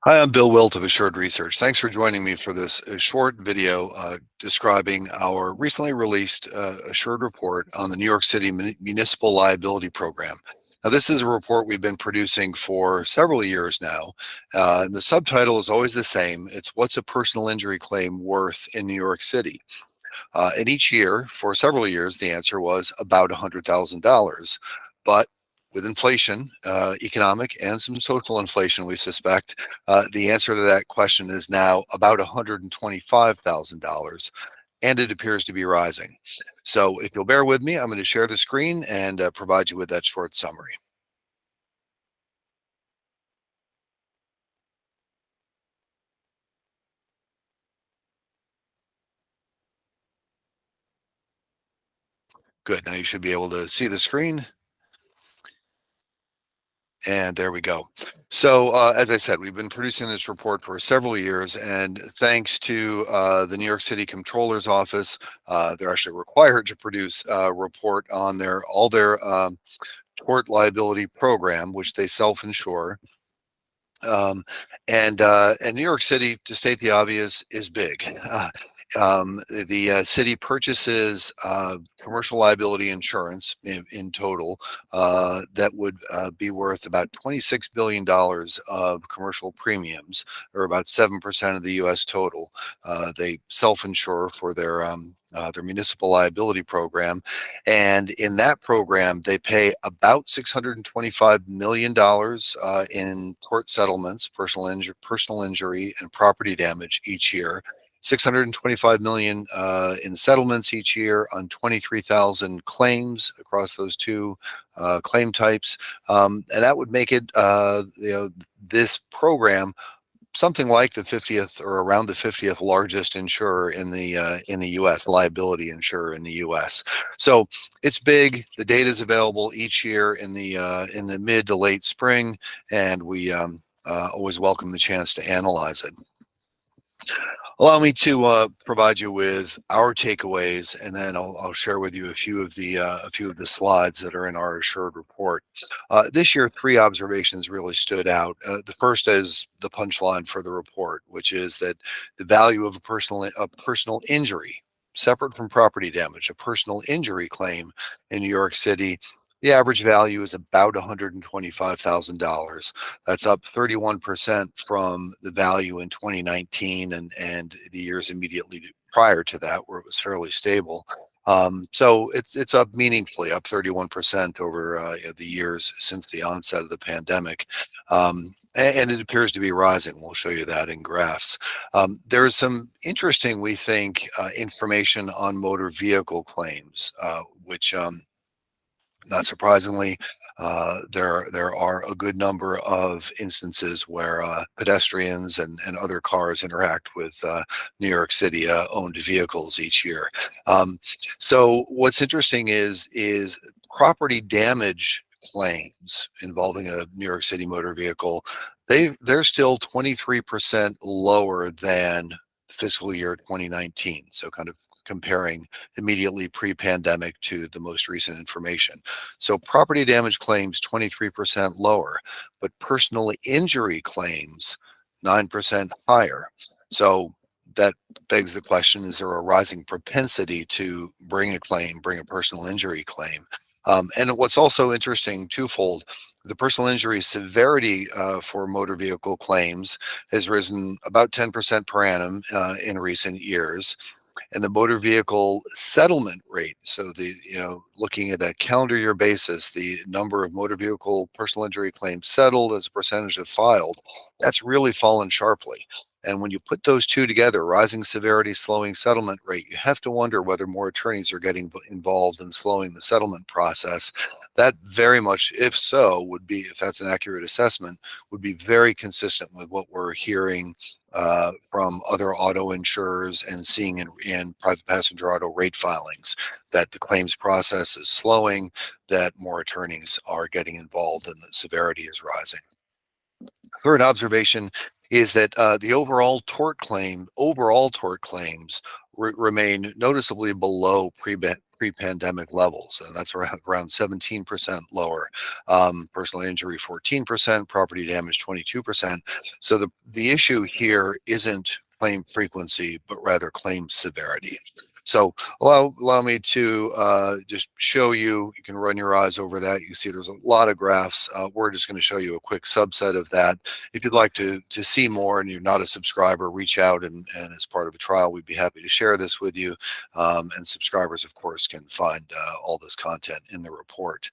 Hi, I'm Bill Wilt of Assured Research. Thanks for joining me for this short video describing our recently released Assured report on the New York City Municipal Liability Program. Now, this is a report we've been producing for several years now. And the subtitle is always the same. It's "What's a Personal Injury Claim Worth in New York City?" And each year, for several years, the answer was about $100,000. But with inflation, economic and some social inflation, we suspect, the answer to that question is now about $125,000, and it appears to be rising. So if you'll bear with me, I'm going to share the screen and provide you with that short summary. Good. Now you should be able to see the screen. And there we go. So, as I said, we've been producing this report for several years, and thanks to the New York City Comptroller's Office, they're actually required to produce a report on all their tort liability program, which they self-insure. Um, and New York City, to state the obvious, is big. The city purchases commercial liability insurance in total that would be worth about $26 billion of commercial premiums, or about 7% of the U.S. total. They self-insure for their municipal liability program. And in that program, they pay about $625 million in tort settlements, personal injury, and property damage each year. 625 million in settlements each year on 23,000 claims across those two claim types, and that would make it, this program something like the 50th or around the 50th largest insurer in the U.S., liability insurer in the U.S. So it's big. The data is available each year in the mid to late spring, and we always welcome the chance to analyze it. Allow me to provide you with our takeaways, and then I'll share with you a few of the slides that are in our Assured report. This year, three observations really stood out. The first is the punchline for the report, which is that the value of a personal injury, separate from property damage, a personal injury claim in New York City, the average value is about $125,000. That's up 31% from the value in 2019 and the years immediately prior to that, where it was fairly stable. So it's up meaningfully, up 31% over the years since the onset of the pandemic. And it appears to be rising. We'll show you that in graphs. There is some interesting, we think, information on motor vehicle claims, which not surprisingly, there are a good number of instances where pedestrians and other cars interact with New York City owned vehicles each year. So what's interesting is property damage claims involving a New York City motor vehicle. They're still 23% lower than fiscal year 2019. So kind of comparing immediately pre-pandemic to the most recent information. So property damage claims 23% lower, but personal injury claims 9% higher. So that begs the question, is there a rising propensity to bring a personal injury claim? And what's also interesting, twofold, the personal injury severity for motor vehicle claims has risen about 10% per annum in recent years. And the motor vehicle settlement rate, so looking at a calendar year basis, the number of motor vehicle personal injury claims settled as a percentage of filed, that's really fallen sharply. And when you put those two together, rising severity, slowing settlement rate, you have to wonder whether more attorneys are getting involved in slowing the settlement process. That very much, if so, would be, if that's an accurate assessment, would be very consistent with what we're hearing from other auto insurers and seeing in private passenger auto rate filings, that the claims process is slowing, that more attorneys are getting involved, and the severity is rising. Third observation is that the overall tort claims remain noticeably below pre-pandemic levels, and that's around 17% lower. Personal injury 14%, property damage 22%. So the issue here isn't claim frequency, but rather claim severity. So allow me to just show you. You can run your eyes over that. You see there's a lot of graphs. We're just going to show you a quick subset of that. If you'd like to see more and you're not a subscriber, reach out, and as part of a trial, we'd be happy to share this with you. And subscribers, of course, can find all this content in the report.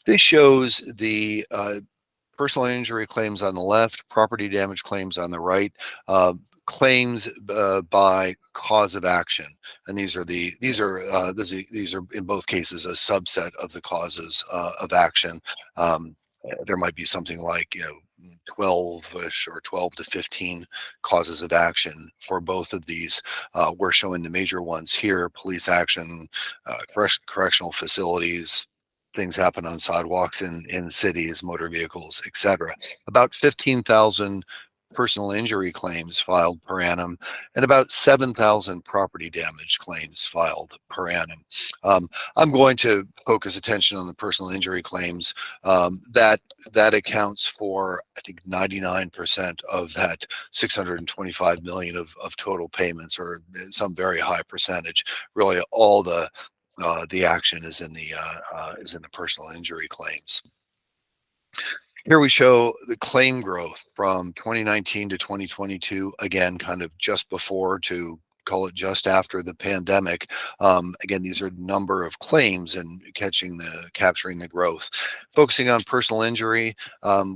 This shows the personal injury claims on the left, property damage claims on the right, claims by cause of action, and these are in both cases a subset of the causes of action. There might be something like 12-ish or 12 to 15 causes of action for both of these. We're showing the major ones here: police action, correctional facilities. Things happen on sidewalks in cities, motor vehicles, etc. About 15,000 personal injury claims filed per annum, and about 7,000 property damage claims filed per annum. I'm going to focus attention on the personal injury claims. That accounts for, I think, 99% of that 625 million of total payments, or some very high percentage. Really, all the action is in the personal injury claims. Here we show the claim growth from 2019 to 2022, again, kind of just before to call it just after the pandemic. Again, these are the number of claims and capturing the growth. Focusing on personal injury,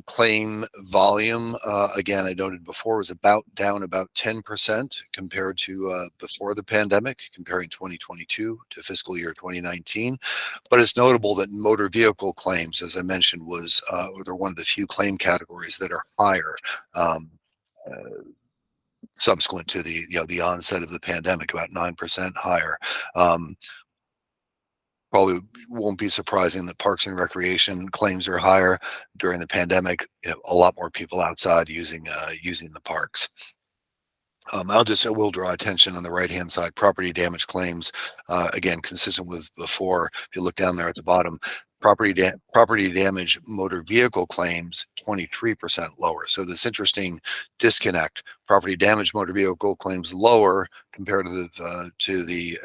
claim volume, again, I noted before, was down about 10% compared to before the pandemic, comparing 2022 to fiscal year 2019. But it's notable that motor vehicle claims, as I mentioned, they're one of the few claim categories that are higher. Subsequent to the onset of the pandemic, about 9% higher. Probably won't be surprising that parks and recreation claims are higher during the pandemic. A lot more people outside using the parks. I will draw attention on the right-hand side. Property damage claims, again, consistent with before. If you look down there at the bottom, property damage motor vehicle claims 23% lower. So this interesting disconnect: property damage motor vehicle claims lower compared to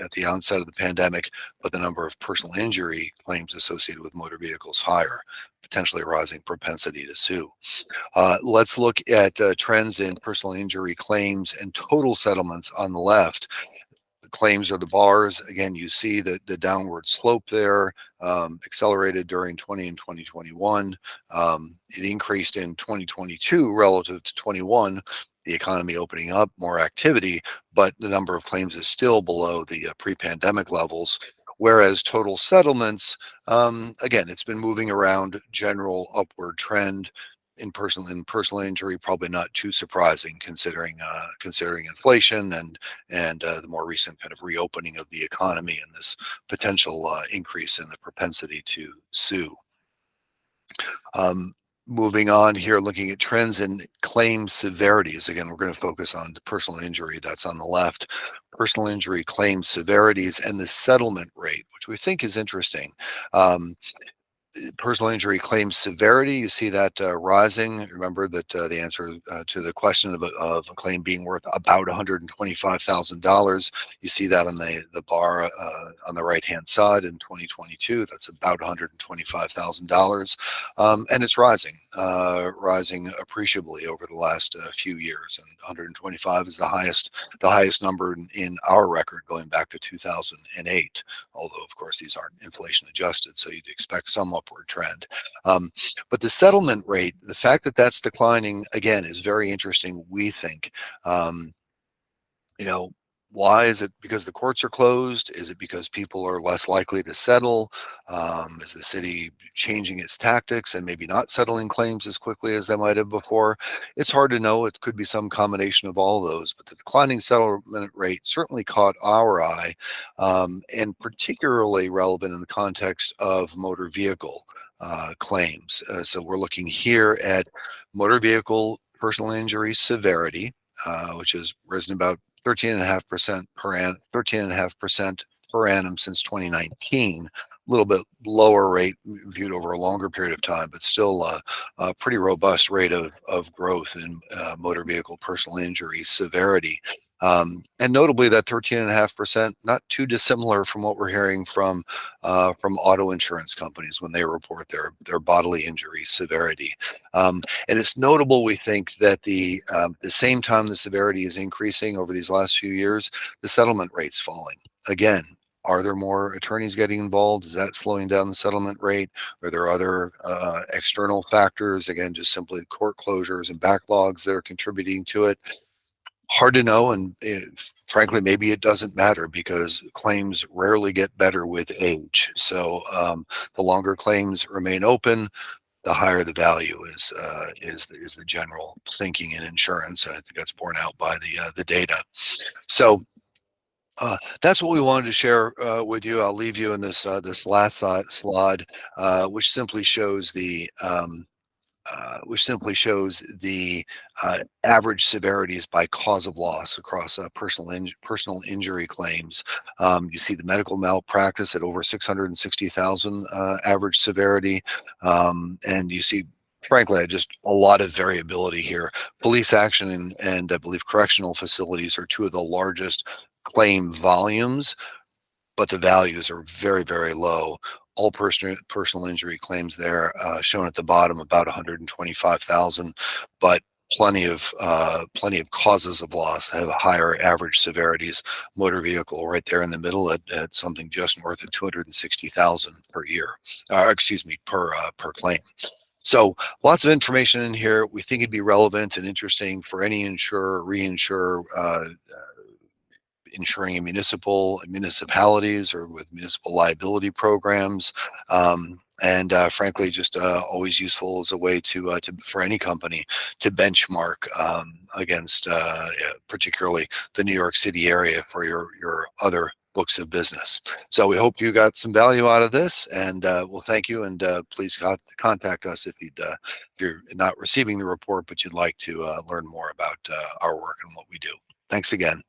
at the onset of the pandemic, but the number of personal injury claims associated with motor vehicles higher, potentially rising propensity to sue. Let's look at trends in personal injury claims and total settlements on the left. The claims are the bars. Again, you see the downward slope there, accelerated during 20 and 2021. It increased in 2022 relative to 21, the economy opening up, more activity, but the number of claims is still below the pre-pandemic levels. Whereas total settlements, again, it's been moving around, general upward trend. In personal injury, probably not too surprising considering inflation and the more recent kind of reopening of the economy and this potential increase in the propensity to sue. Moving on here, looking at trends in claim severities. Again, we're going to focus on the personal injury, that's on the left. Personal injury claim severities and the settlement rate, which we think is interesting. Personal injury claim severity, you see that rising. Remember that the answer to the question of a claim being worth about $125,000, you see that on the bar on the right-hand side in 2022. That's about $125,000, and it's rising appreciably over the last few years. And 125 is the highest number in our record going back to 2008. Although, of course, these aren't inflation adjusted, so you'd expect some upward trend. But the settlement rate, the fact that that's declining, again, is very interesting, we think. Why is it? Because the courts are closed? Is it because people are less likely to settle? Is the city changing its tactics and maybe not settling claims as quickly as they might have before? It's hard to know. It could be some combination of all those, but the declining settlement rate certainly caught our eye, and particularly relevant in the context of motor vehicle claims. So we're looking here at motor vehicle personal injury severity, which has risen about 13.5% per per annum since 2019. A little bit lower rate viewed over a longer period of time, but still a pretty robust rate of growth in motor vehicle personal injury severity. And notably, that 13.5%, not too dissimilar from what we're hearing from auto insurance companies when they report their bodily injury severity. And it's notable, we think, that the same time the severity is increasing over these last few years, the settlement rate's falling. Again, are there more attorneys getting involved? Is that slowing down the settlement rate? Are there other external factors? Again, just simply court closures and backlogs that are contributing to it. Hard to know, and frankly, maybe it doesn't matter because claims rarely get better with age. So the longer claims remain open, the higher the value is the general thinking in insurance, and I think that's borne out by the data. So that's what we wanted to share with you. I'll leave you in this last slide, which simply shows the average severities by cause of loss across personal injury claims. You see the medical malpractice at over 660,000 average severity, and you see, frankly, just a lot of variability here. Police action and I believe correctional facilities are two of the largest claim volumes, but the values are very, very low. All personal injury claims there, shown at the bottom, about 125,000, but plenty of causes of loss have higher average severities. Motor vehicle right there in the middle at something just north of 260,000 per year. Excuse me, per claim. So lots of information in here. We think it'd be relevant and interesting for any insurer, reinsurer, insuring municipalities or with municipal liability programs. And frankly, just always useful as a way to for any company to benchmark against particularly the New York City area for your other books of business. So we hope you got some value out of this, and we'll thank you, and please contact us if you're not receiving the report but you'd like to learn more about our work and what we do. Thanks again.